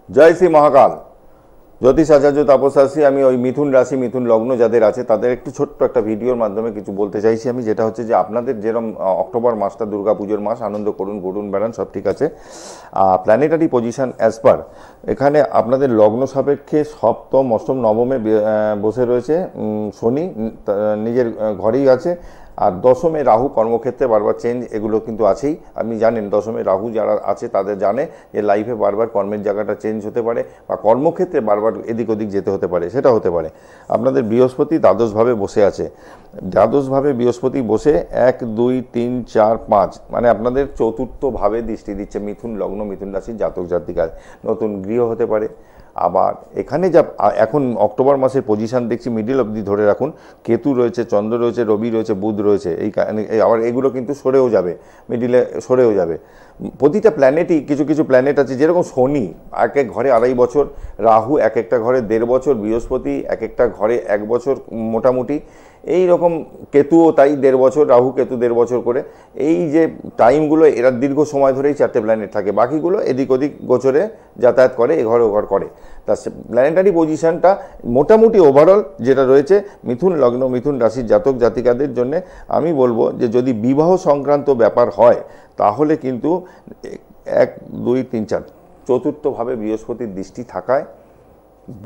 জয় শ্রী মহাকাল। জ্যোতিষ আচার্য তাপস আছি। আমি ওই মিথুন রাশি মিথুন লগ্ন যাদের আছে তাদের একটু ছোট্ট একটা ভিডিওর মাধ্যমে কিছু বলতে চাইছি আমি, যেটা হচ্ছে যে আপনাদের যেরকম অক্টোবর মাসটা দুর্গা পুজোর মাস, আনন্দ করুন, ঘুরুন বেড়ান, সব ঠিক আছে। প্ল্যানেটারি পজিশন অ্যাজ পার এখানে আপনাদের লগ্ন সাপেক্ষে সপ্তম অষ্টম নবমে বসে রয়েছে শনি, নিজের ঘরেই আছে। আর দশমে রাহু, কর্মক্ষেত্রে বারবার চেঞ্জ, এগুলো কিন্তু আছেই। আপনি জানেন দশমে রাহু যারা আছে তাদের জানে যে লাইফে বারবার কর্মের জায়গাটা চেঞ্জ হতে পারে বা কর্মক্ষেত্রে বারবার এদিক ওদিক যেতে হতে পারে, সেটা হতে পারে। আপনাদের বৃহস্পতি দ্বাদশভাবে বসে আছে। দ্বাদশভাবে বৃহস্পতি বসে 1 2 3 4 5 মানে আপনাদের চতুর্থভাবে দৃষ্টি দিচ্ছে মিথুন লগ্ন মিথুন রাশির জাতক জাতিকার। নতুন গৃহ হতে পারে। আবার এখানে যা এখন অক্টোবর মাসের পজিশন দেখছি, মিডিল অবধি ধরে রাখুন, কেতু রয়েছে, চন্দ্র রয়েছে, রবি রয়েছে, বুধ রয়েছে। আবার এগুলো কিন্তু সরেও যাবে, মিডিলে সরেও যাবে। প্রতিটা প্ল্যানেটই, কিছু কিছু প্ল্যানেট আছে যেরকম শনি এক এক ঘরে 2.5 বছর, রাহু এক একটা ঘরে 1.5 বছর, বৃহস্পতি এক একটা ঘরে 1 বছর মোটামুটি, এই রকম কেতুও তাই 1.5 বছর, রাহু কেতু 1.5 বছর করে। এই যে টাইমগুলো এরা দীর্ঘ সময় ধরেই 4টে প্ল্যানেট থাকে, বাকিগুলো এদিক ওদিক গোচরে যাতায়াত করে, এঘর ওঘর করে। তা প্ল্যানেটারি পজিশনটা মোটামুটি ওভারঅল যেটা রয়েছে মিথুন লগ্ন মিথুন রাশির জাতক জাতিকাদের জন্য আমি বলবো যে যদি বিবাহ সংক্রান্ত ব্যাপার হয় তাহলে কিন্তু 1 2 3 4 চতুর্থভাবে বৃহস্পতির দৃষ্টি থাকায়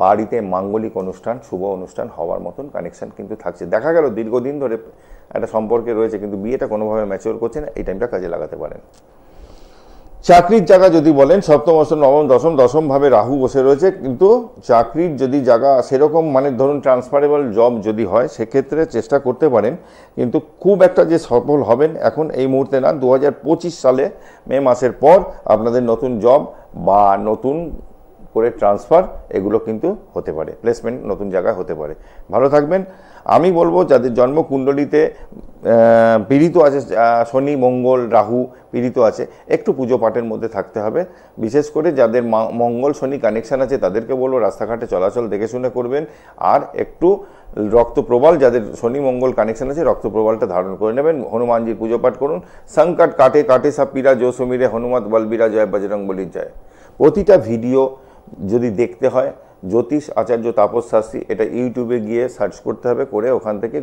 বাড়িতে মাঙ্গলিক অনুষ্ঠান, শুভ অনুষ্ঠান হওয়ার মতন কানেকশন কিন্তু থাকছে। দেখা গেল দীর্ঘদিন ধরে একটা সম্পর্কে রয়েছে কিন্তু বিয়েটা কোনোভাবে ম্যাচিওর করছে না, এই টাইমটা কাজে লাগাতে পারেন। চাকরির জায়গা যদি বলেন, সপ্তম অষ্টম নবম দশম, দশমভাবে রাহু বসে রয়েছে, কিন্তু চাকরির যদি জায়গা সেরকম মানে ধরুন ট্রান্সফারেবল জব যদি হয় সেক্ষেত্রে চেষ্টা করতে পারেন, কিন্তু খুব একটা যে সফল হবেন এখন এই মুহূর্তে না। 2025 সালে মে মাসের পর আপনাদের নতুন জব বা নতুন করে ট্রান্সফার এগুলো কিন্তু হতে পারে, প্লেসমেন্ট নতুন জায়গায় হতে পারে। ভালো থাকবেন। আমি বলবো যাদের জন্মকুণ্ডলিতে পীড়িত আছে, শনি মঙ্গল রাহু পীড়িত আছে, একটু পুজো পাঠের মধ্যে থাকতে হবে। বিশেষ করে যাদের মঙ্গল শনি কানেকশান আছে তাদেরকে বলবো রাস্তাঘাটে চলাচল দেখে শুনে করবেন। আর একটু রক্তপ্রবাল, যাদের শনি মঙ্গল কানেকশান আছে রক্তপ্রবালটা ধারণ করে নেবেন। হনুমানজির পুজো পাঠ করুন। সংকট কাটে কাটে সব পীড়া, জো সুমিরে হনুমত বলবীরা জয় বজরং বলির জয়। প্রতিটা ভিডিও যদি দেখতে হয় জ্যোতিষ আচার্য তাপস শাস্ত্রী, এটা ইউটিউবে গিয়ে সার্চ করতে হবে, করে ওখান থেকে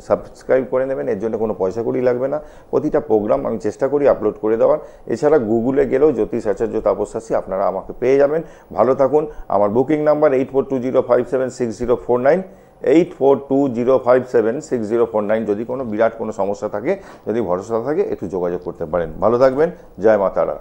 সাবস্ক্রাইব করে নেবেন। এর জন্য কোনো পয়সা কড়ি লাগবে না। প্রতিটা প্রোগ্রাম আমি চেষ্টা করি আপলোড করে দেওয়ার। এছাড়া গুগলে গেলেও জ্যোতিষ আচার্য তাপস শাস্ত্রী আপনারা আমাকে পেয়ে যাবেন। ভালো থাকুন। আমার বুকিং নাম্বার 8420576049, 8420576049। যদি কোনো বিরাট কোনো সমস্যা থাকে, যদি ভরসা থাকে, একটু যোগাযোগ করতে পারেন। ভালো থাকবেন। জয় মা তারা।